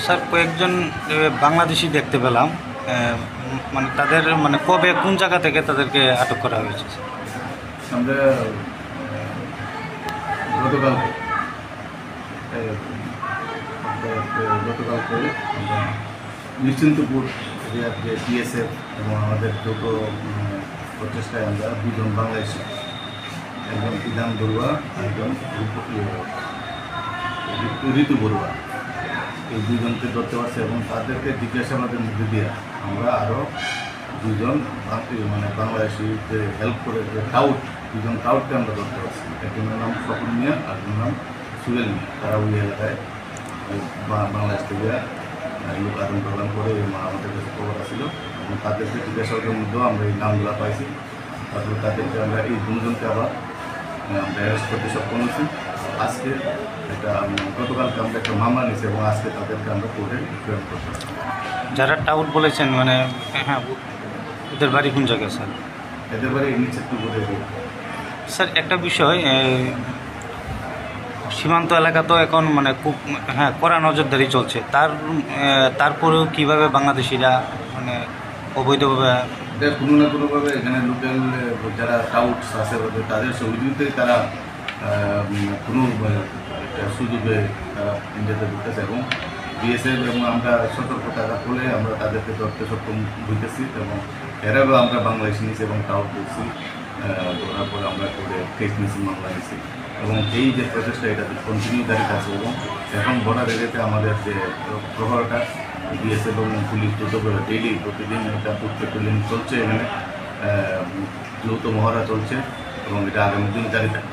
Sir কয়েকজন বাংলাদেশি দেখতে পেলাম, মানে তাদের মানে কবে কোন জায়গা থেকে তাদেরকে আটক করা হয়েছে? আমরা গতকালকে নিশ্চিন্তপুর এরিয়ার যে বিএসএফ এবং আমাদের যৌথ প্রচেষ্টায় আমরা দুজন বাংলাদেশি, একজন বিধান বড়ুয়া, একজন ঋতু বড়ুয়া, এই দুজনকে ধরতে পারছে এবং তাদেরকে জিজ্ঞাসাবাদের মধ্যে দিয়ে আমরা আরও দুজন মানে বাংলাদেশি যে হেল্প করে যে দুজন টাউটকে আমরা ধরতে পারছি। একজনের নাম স্বপন মিয়া আর একজনের নাম সুয়েল মিয়া। তারা ওই এলাকায় বাংলাদেশ থেকে লোক আদান প্রদান করে আমাদের কাছে খবর আসছিল এবং তাদেরকে জিজ্ঞাসাবাদের মধ্যেও আমরা এই নামগুলো পাইছি। তারপর তাদেরকে আমরা এই দুজনকে আবার আমরা অ্যারেস্ট করতে সক্ষম হয়েছি। আজকে এটা গতকালকে আমরা একটা মামলা নিয়েছি এবং আজকে তাদেরকে আমরা কোর্টে প্রেরণ করতেছি। যারা টাউট বলেছেন মানে হ্যাঁ, ওদের বাড়ি কোন জায়গায় স্যার? এদের বাড়ি নিশ্চিতপুরে। স্যার একটা বিষয়, সীমান্ত এলাকা তো এখন মানে খুব কড়া নজরদারি চলছে, তারপরেও কীভাবে বাংলাদেশিরা মানে অবৈধভাবে কোনো না কোনোভাবে এখানে লোকাল যারা টাউটস আছে তাদের সহযোগিতায় তারা কোনো সুযোগে তারা ইন্ডিয়াতে ঢুকতেছে এবং বিএসএফ এবং আমরা সতর্কতা করলে আমরা তাদেরকে ধরতে সক্ষম হইতেছি এবং এরাও আমরা বাংলাদেশি নিয়েছি এবং টাউট করছি। ধরার পরে আমরা করে কেস নিয়েছি, মামলা নিয়েছি এবং এই যে প্রচেষ্টা এটা কন্টিনিউ দাঁড়িয়ে আছে এবং এখন বর্ডার এরিয়াতে আমাদের যে প্রহরটা বিএসএফ এবং পুলিশ ডেইলি প্রতিদিন এটা পেট্রোলিং চলছে, এখানে যৌথ মহড়া চলছে এবং এটা আগামী দিন জারি থাকে।